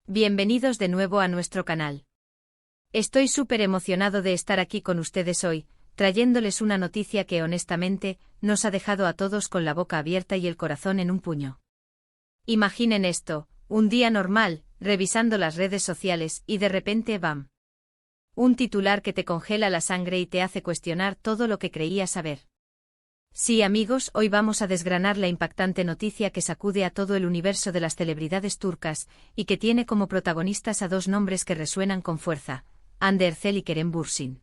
Bienvenidos de nuevo a nuestro canal. Estoy súper emocionado de estar aquí con ustedes hoy, trayéndoles una noticia que honestamente nos ha dejado a todos con la boca abierta y el corazón en un puño. Imaginen esto, un día normal, revisando las redes sociales y de repente ¡bam! Un titular que te congela la sangre y te hace cuestionar todo lo que creías saber. Sí, amigos, hoy vamos a desgranar la impactante noticia que sacude a todo el universo de las celebridades turcas y que tiene como protagonistas a dos nombres que resuenan con fuerza, Hande Erçel y Kerem Bürsin.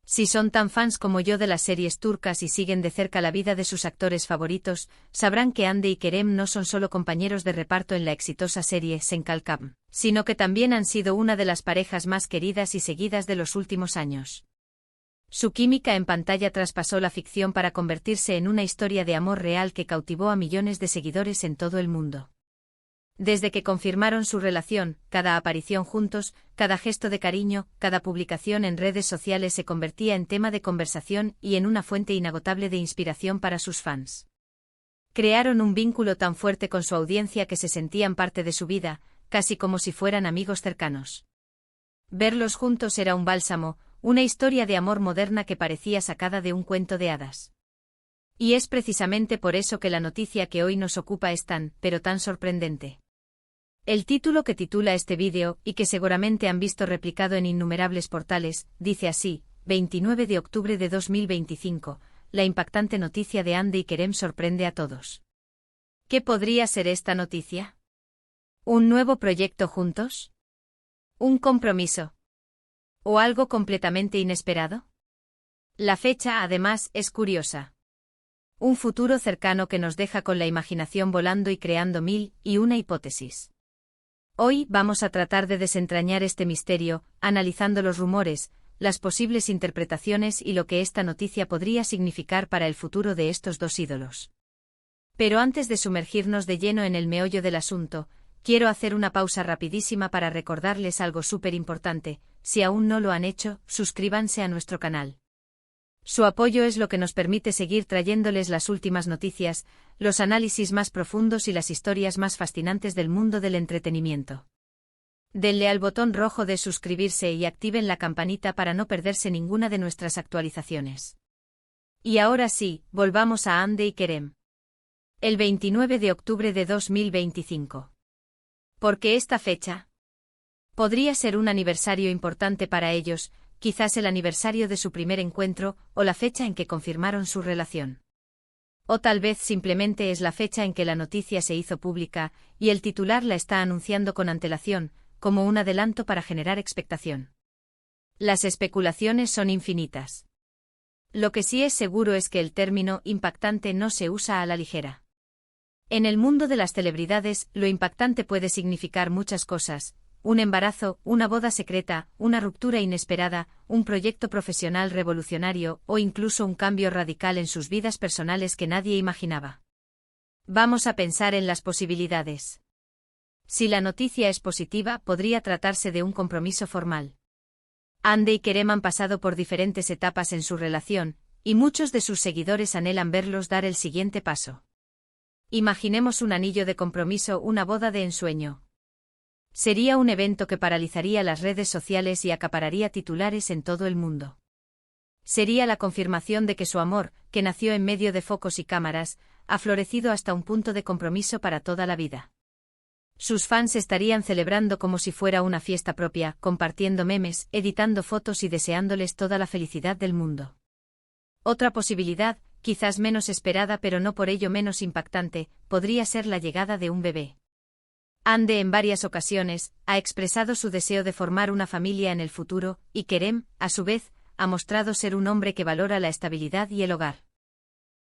Si son tan fans como yo de las series turcas y siguen de cerca la vida de sus actores favoritos, sabrán que Hande y Kerem no son solo compañeros de reparto en la exitosa serie Sen Kalkam, sino que también han sido una de las parejas más queridas y seguidas de los últimos años. Su química en pantalla traspasó la ficción para convertirse en una historia de amor real que cautivó a millones de seguidores en todo el mundo. Desde que confirmaron su relación, cada aparición juntos, cada gesto de cariño, cada publicación en redes sociales se convertía en tema de conversación y en una fuente inagotable de inspiración para sus fans. Crearon un vínculo tan fuerte con su audiencia que se sentían parte de su vida, casi como si fueran amigos cercanos. Verlos juntos era un bálsamo, una historia de amor moderna que parecía sacada de un cuento de hadas. Y es precisamente por eso que la noticia que hoy nos ocupa es tan, pero tan sorprendente. El título que titula este vídeo, y que seguramente han visto replicado en innumerables portales, dice así: 29 de octubre de 2025, la impactante noticia de Hande y Kerem sorprende a todos. ¿Qué podría ser esta noticia? ¿Un nuevo proyecto juntos? ¿Un compromiso? ¿O algo completamente inesperado? La fecha, además, es curiosa. Un futuro cercano que nos deja con la imaginación volando y creando mil y una hipótesis. Hoy vamos a tratar de desentrañar este misterio, analizando los rumores, las posibles interpretaciones y lo que esta noticia podría significar para el futuro de estos dos ídolos. Pero antes de sumergirnos de lleno en el meollo del asunto, quiero hacer una pausa rapidísima para recordarles algo súper importante. Si aún no lo han hecho, suscríbanse a nuestro canal. Su apoyo es lo que nos permite seguir trayéndoles las últimas noticias, los análisis más profundos y las historias más fascinantes del mundo del entretenimiento. Denle al botón rojo de suscribirse y activen la campanita para no perderse ninguna de nuestras actualizaciones. Y ahora sí, volvamos a Hande y Kerem. El 29 de octubre de 2025. ¿Por qué esta fecha? Podría ser un aniversario importante para ellos, quizás el aniversario de su primer encuentro, o la fecha en que confirmaron su relación. O tal vez simplemente es la fecha en que la noticia se hizo pública, y el titular la está anunciando con antelación, como un adelanto para generar expectación. Las especulaciones son infinitas. Lo que sí es seguro es que el término impactante no se usa a la ligera. En el mundo de las celebridades, lo impactante puede significar muchas cosas: un embarazo, una boda secreta, una ruptura inesperada, un proyecto profesional revolucionario o incluso un cambio radical en sus vidas personales que nadie imaginaba. Vamos a pensar en las posibilidades. Si la noticia es positiva, podría tratarse de un compromiso formal. Hande y Kerem han pasado por diferentes etapas en su relación, y muchos de sus seguidores anhelan verlos dar el siguiente paso. Imaginemos un anillo de compromiso, una boda de ensueño. Sería un evento que paralizaría las redes sociales y acapararía titulares en todo el mundo. Sería la confirmación de que su amor, que nació en medio de focos y cámaras, ha florecido hasta un punto de compromiso para toda la vida. Sus fans estarían celebrando como si fuera una fiesta propia, compartiendo memes, editando fotos y deseándoles toda la felicidad del mundo. Otra posibilidad, quizás menos esperada pero no por ello menos impactante, podría ser la llegada de un bebé. Hande en varias ocasiones ha expresado su deseo de formar una familia en el futuro, y Kerem, a su vez, ha mostrado ser un hombre que valora la estabilidad y el hogar.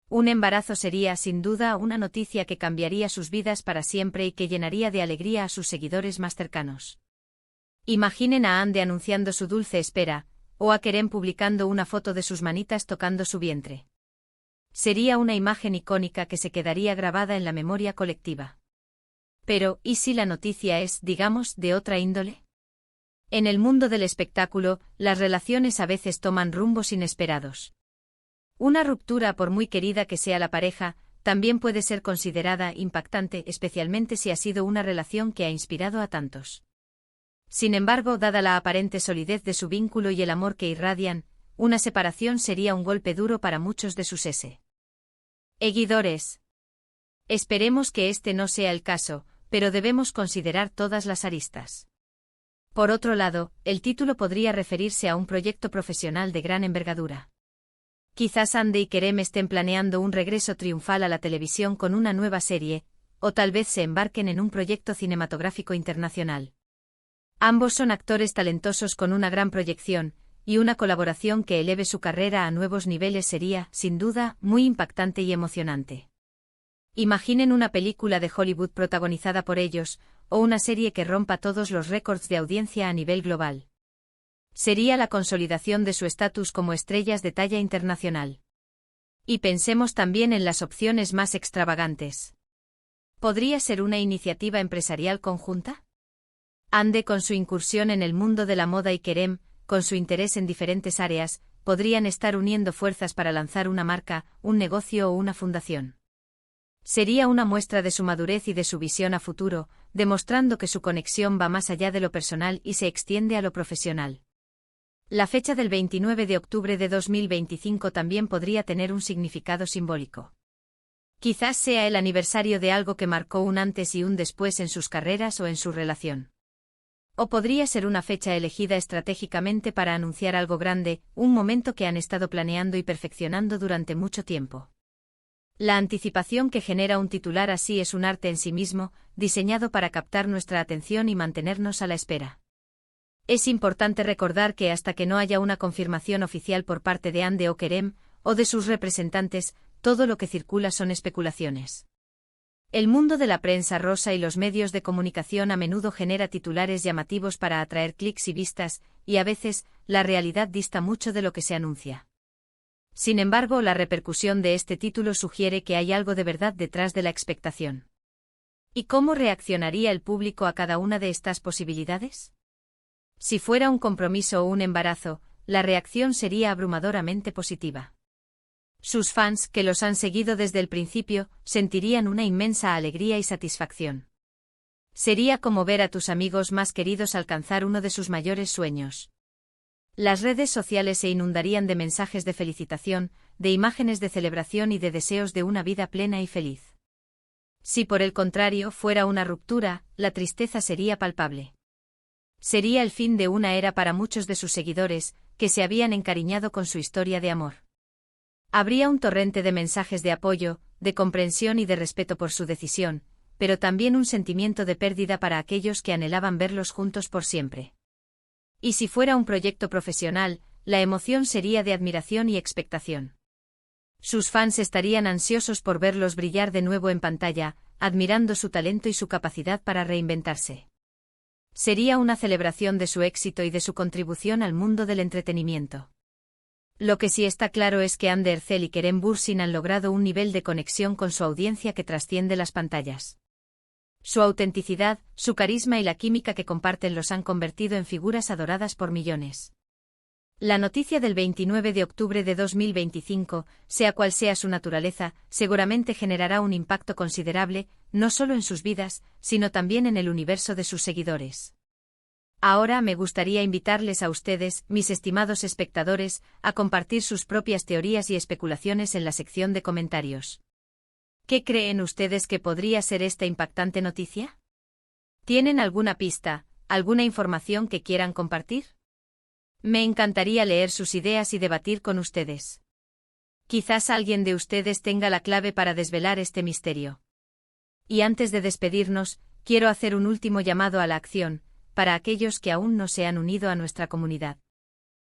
Un embarazo sería, sin duda, una noticia que cambiaría sus vidas para siempre y que llenaría de alegría a sus seguidores más cercanos. Imaginen a Hande anunciando su dulce espera, o a Kerem publicando una foto de sus manitas tocando su vientre. Sería una imagen icónica que se quedaría grabada en la memoria colectiva. Pero, ¿y si la noticia es, digamos, de otra índole? En el mundo del espectáculo, las relaciones a veces toman rumbos inesperados. Una ruptura, por muy querida que sea la pareja, también puede ser considerada impactante, especialmente si ha sido una relación que ha inspirado a tantos. Sin embargo, dada la aparente solidez de su vínculo y el amor que irradian, una separación sería un golpe duro para muchos de sus seguidores. Esperemos que este no sea el caso, pero debemos considerar todas las aristas. Por otro lado, el título podría referirse a un proyecto profesional de gran envergadura. Quizás Hande y Kerem estén planeando un regreso triunfal a la televisión con una nueva serie, o tal vez se embarquen en un proyecto cinematográfico internacional. Ambos son actores talentosos con una gran proyección, y una colaboración que eleve su carrera a nuevos niveles sería, sin duda, muy impactante y emocionante. Imaginen una película de Hollywood protagonizada por ellos, o una serie que rompa todos los récords de audiencia a nivel global. Sería la consolidación de su estatus como estrellas de talla internacional. Y pensemos también en las opciones más extravagantes. ¿Podría ser una iniciativa empresarial conjunta? Hande con su incursión en el mundo de la moda y Kerem, con su interés en diferentes áreas, podrían estar uniendo fuerzas para lanzar una marca, un negocio o una fundación. Sería una muestra de su madurez y de su visión a futuro, demostrando que su conexión va más allá de lo personal y se extiende a lo profesional. La fecha del 29 de octubre de 2025 también podría tener un significado simbólico. Quizás sea el aniversario de algo que marcó un antes y un después en sus carreras o en su relación. O podría ser una fecha elegida estratégicamente para anunciar algo grande, un momento que han estado planeando y perfeccionando durante mucho tiempo. La anticipación que genera un titular así es un arte en sí mismo, diseñado para captar nuestra atención y mantenernos a la espera. Es importante recordar que hasta que no haya una confirmación oficial por parte de Hande o Kerem, o de sus representantes, todo lo que circula son especulaciones. El mundo de la prensa rosa y los medios de comunicación a menudo genera titulares llamativos para atraer clics y vistas, y a veces, la realidad dista mucho de lo que se anuncia. Sin embargo, la repercusión de este título sugiere que hay algo de verdad detrás de la expectación. ¿Y cómo reaccionaría el público a cada una de estas posibilidades? Si fuera un compromiso o un embarazo, la reacción sería abrumadoramente positiva. Sus fans, que los han seguido desde el principio, sentirían una inmensa alegría y satisfacción. Sería como ver a tus amigos más queridos alcanzar uno de sus mayores sueños. Las redes sociales se inundarían de mensajes de felicitación, de imágenes de celebración y de deseos de una vida plena y feliz. Si por el contrario fuera una ruptura, la tristeza sería palpable. Sería el fin de una era para muchos de sus seguidores, que se habían encariñado con su historia de amor. Habría un torrente de mensajes de apoyo, de comprensión y de respeto por su decisión, pero también un sentimiento de pérdida para aquellos que anhelaban verlos juntos por siempre. Y si fuera un proyecto profesional, la emoción sería de admiración y expectación. Sus fans estarían ansiosos por verlos brillar de nuevo en pantalla, admirando su talento y su capacidad para reinventarse. Sería una celebración de su éxito y de su contribución al mundo del entretenimiento. Lo que sí está claro es que Hande Erçel y Kerem Bürsin han logrado un nivel de conexión con su audiencia que trasciende las pantallas. Su autenticidad, su carisma y la química que comparten los han convertido en figuras adoradas por millones. La noticia del 29 de octubre de 2025, sea cual sea su naturaleza, seguramente generará un impacto considerable, no solo en sus vidas, sino también en el universo de sus seguidores. Ahora me gustaría invitarles a ustedes, mis estimados espectadores, a compartir sus propias teorías y especulaciones en la sección de comentarios. ¿Qué creen ustedes que podría ser esta impactante noticia? ¿Tienen alguna pista, alguna información que quieran compartir? Me encantaría leer sus ideas y debatir con ustedes. Quizás alguien de ustedes tenga la clave para desvelar este misterio. Y antes de despedirnos, quiero hacer un último llamado a la acción, para aquellos que aún no se han unido a nuestra comunidad.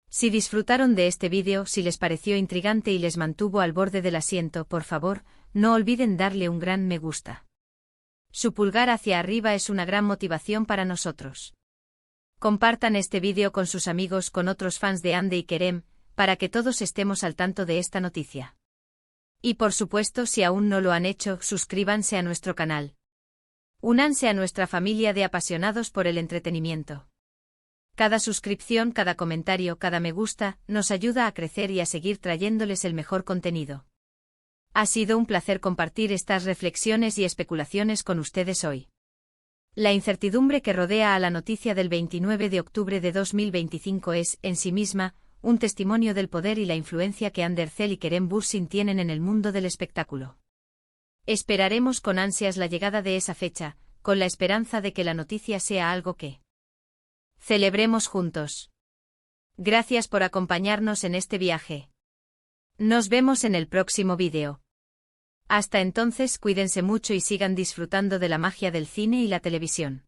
Si disfrutaron de este vídeo, si les pareció intrigante y les mantuvo al borde del asiento, por favor, no olviden darle un gran me gusta. Su pulgar hacia arriba es una gran motivación para nosotros. Compartan este vídeo con sus amigos, con otros fans de Hande y Kerem, para que todos estemos al tanto de esta noticia. Y por supuesto, si aún no lo han hecho, suscríbanse a nuestro canal. Únanse a nuestra familia de apasionados por el entretenimiento. Cada suscripción, cada comentario, cada me gusta, nos ayuda a crecer y a seguir trayéndoles el mejor contenido. Ha sido un placer compartir estas reflexiones y especulaciones con ustedes hoy. La incertidumbre que rodea a la noticia del 29 de octubre de 2025 es, en sí misma, un testimonio del poder y la influencia que Andercel y Kerem Bürsin tienen en el mundo del espectáculo. Esperaremos con ansias la llegada de esa fecha, con la esperanza de que la noticia sea algo que celebremos juntos. Gracias por acompañarnos en este viaje. Nos vemos en el próximo vídeo. Hasta entonces, cuídense mucho y sigan disfrutando de la magia del cine y la televisión.